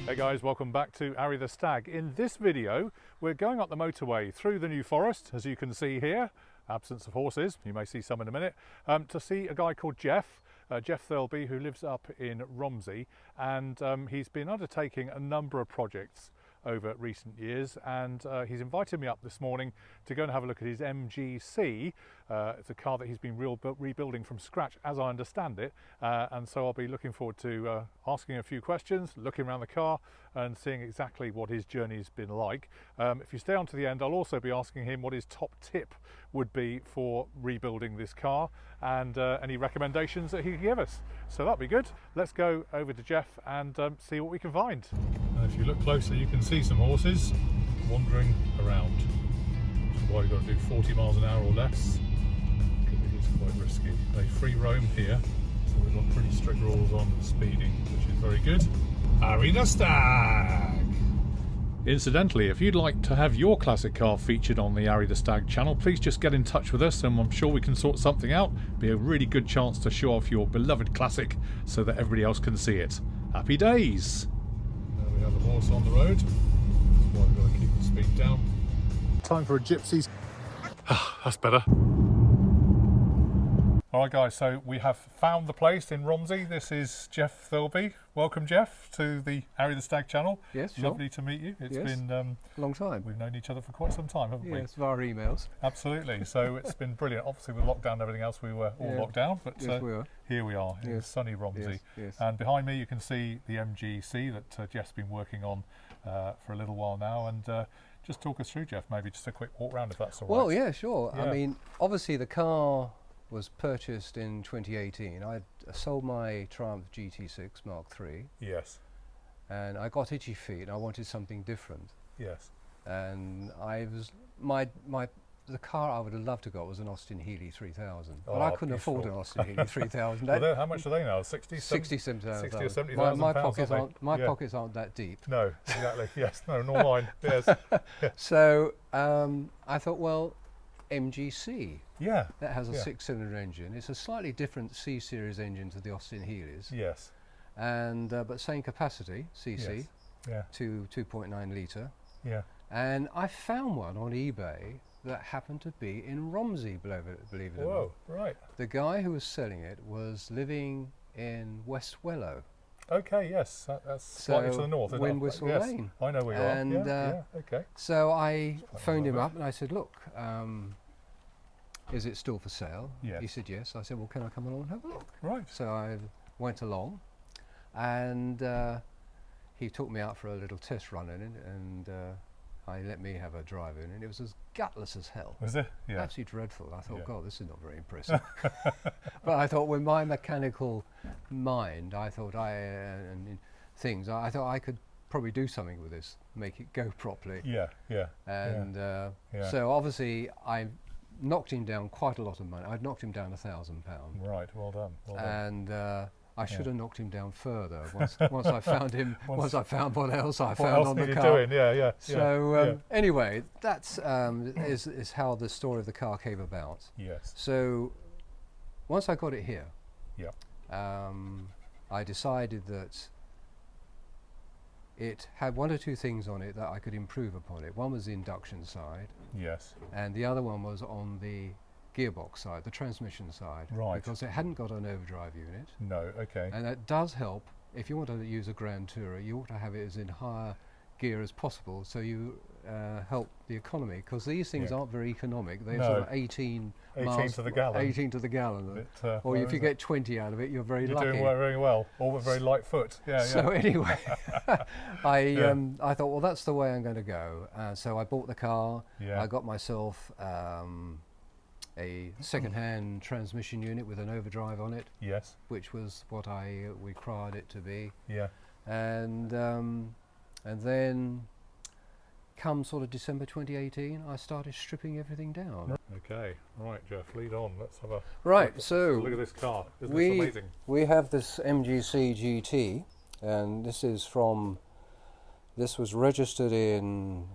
Hey guys, welcome back to Arry the Stag. In this video, we're going up the motorway through the New Forest, as you can see here, absence of horses, you may see some in a minute, to see a guy called Geoff, Geoff Thirlby, who lives up in Romsey, and he's been undertaking a number of projects over recent years, and he's invited me up this morning to go and have a look at his MGC. It's a car that he's been rebuilding from scratch, as I understand it, and so I'll be looking forward to asking a few questions, looking around the car and seeing exactly what his journey's been like. If you stay on to the end, I'll also be asking him what his top tip would be for rebuilding this car and any recommendations that he could give us. So that'll be good. Let's go over to Geoff and see what we can find. If you look closer, you can see some horses wandering around, which is why you've got to do 40 miles an hour or less, because it is quite risky. They free roam here, so we've got pretty strict rules on speeding, which is very good. Arry the Stag! Incidentally, if you'd like to have your classic car featured on the Arry the Stag channel, please just get in touch with us and I'm sure we can sort something out. Be a really good chance to show off your beloved classic so that everybody else can see it. Happy days! There we have the horse on the road. That's why we've got to keep the speed down. Time for a gypsy. That's better. Alright guys, so we have found the place in Romsey. This is Geoff Thirlby. Welcome Geoff to the Arry the Stag channel. Yes, sure. Lovely to meet you. It's been a long time. We've known each other for quite some time, haven't we? Yes, via emails. Absolutely. So it's been brilliant. Obviously with lockdown and everything else we were all locked down, but yes, we were. Here we are in sunny Romsey. Yes. And behind me you can see the MGC that Geoff's been working on for a little while now, and just talk us through, Geoff, maybe just a quick walk round if that's all right. Well, yeah, sure. Yeah. I mean, obviously the car was purchased in 2018. I sold my Triumph GT6 Mark III. Yes. And I got itchy feet and I wanted something different. Yes. And I was, the car I would have loved to got was an Austin Healey 3000. Oh, but I couldn't afford an Austin Healey 3000. Well, how much are they now? 60, 70,000. 60 or 70,000 My pounds, pockets aren't that deep. No, exactly. Yes, no, nor mine. Yes. So I thought, well, MGC. Yeah. That has a 6-cylinder engine. It's a slightly different C-series engine to the Austin Healey's. Yes. And but same capacity, CC. Yes. Yeah. 2.9 litre. Yeah. And I found one on eBay that happened to be in Romsey, believe it or not. Whoa, right. The guy who was selling it was living in West Wellow. Okay, yes, that's slightly to the north. Wind Whistle Lane. I know where you are. Okay. So I phoned him up and I said, look, is it still for sale? Yes. He said yes. I said, well, can I come along and have a look? Right. So I went along and he took me out for a little test run in it, and he let me have a drive in it. It was as gutless as hell. Was it? Yeah. Absolutely dreadful. I thought, God, this is not very impressive. But I thought, with my mechanical mind, I thought I thought I could probably do something with this, make it go properly. Yeah, yeah. And so obviously I knocked him down quite a lot of money. I'd knocked him down £1,000. Right, well done. Well done. And I should have knocked him down further once I found him. Once I found what else I what found else on the needed car. Doing? Yeah. So anyway, that's is how the story of the car came about. Yes. So once I got it here, I decided that it had one or two things on it that I could improve upon it. One was the induction side. Yes. And the other one was on the gearbox side, the transmission side. Right. Because it hadn't got an overdrive unit. No, okay. And that does help. If you want to use a Grand Tourer, you ought to have it as in higher gear as possible, so you help the economy, because these things aren't very economic. They're sort of 18 miles to the gallon. 18 to the gallon. Or if you get 20 out of it, you're very lucky. You're doing very well, all with very light foot. Yeah. So anyway, I thought, well, that's the way I'm going to go. So I bought the car. Yeah. I got myself a second-hand transmission unit with an overdrive on it. Yes. Which was what I required it to be. Yeah. And then, come sort of December 2018, I started stripping everything down. Okay, right, Geoff, lead on. Let's have a look at this car. Isn't this amazing? We have this MGC GT, and this was registered in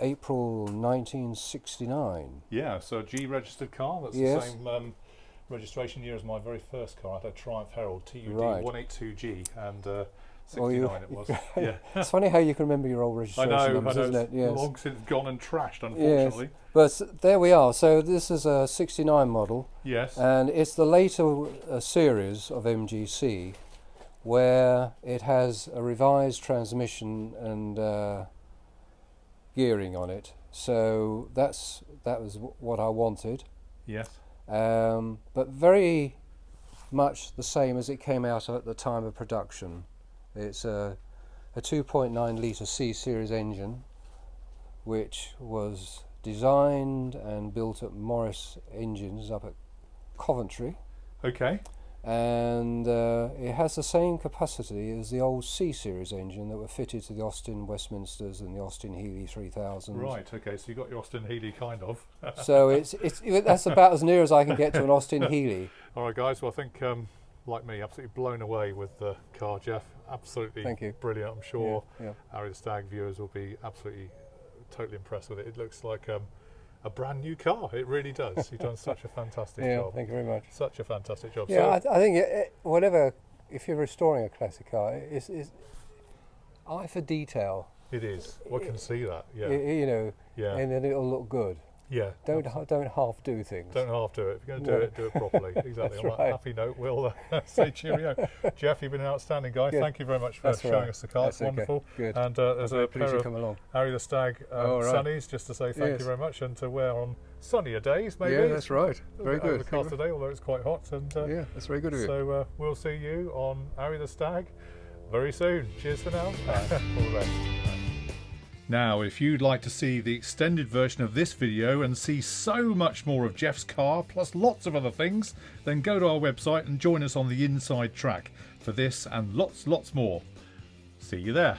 April 1969. Yeah, so a G registered car. That's the same registration year as my very first car. I had a Triumph Herald TUD 182G, and 69 it was. Yeah. It's funny how you can remember your old I registration know, numbers, isn't it? It's Yes. long since gone and trashed, unfortunately. Yes. But there we are. So this is a 69 model, Yes. and it's the later series of MGC where it has a revised transmission and gearing on it. So that was what I wanted. Yes. But very much the same as it came out at the time of production. It's a 2.9 litre C series engine, which was designed and built at Morris Engines up at Coventry, Okay. and it has the same capacity as the old C series engine that were fitted to the Austin Westminsters and the Austin Healey 3000. Right. Okay. So you got your Austin Healey, kind of. So that's about as near as I can get to an Austin Healey. All right, guys. Well, I think, like me, absolutely blown away with the car, Geoff. Absolutely Thank you. brilliant. I'm sure Yeah. Arry The Stag viewers will be absolutely, totally impressed with it. It looks like a brand new car. It really does. You've done such a fantastic Yeah, job. thank you very much. Such a fantastic job. Yeah, So, I think whatever, if you're restoring a classic car, it's eye for detail. it is. Well, I can see that. Yeah. You know, Yeah. and then it'll look good. Yeah. Don't half do things. Don't half do it. If you're going to do it, do it properly. Exactly. That's On that right. happy note, we'll say cheerio. Geoff, you've been an outstanding guy. Good. Thank you very much for That's showing right. us the car. That's It's wonderful. okay. Good. And there's a Please pair you of come along. Arry The Stag Oh, right. sunnies, just to say thank Yes. you very much, and to wear on sunnier days, maybe. Yeah, that's right. A Very bit good. overcast today, although it's quite hot. And Yeah, that's very good of you. so we'll see you on Arry The Stag very soon. Cheers for now. All the best. Now, if you'd like to see the extended version of this video and see so much more of Geoff's car, plus lots of other things, then go to our website and join us on the inside track for this and lots more. See you there.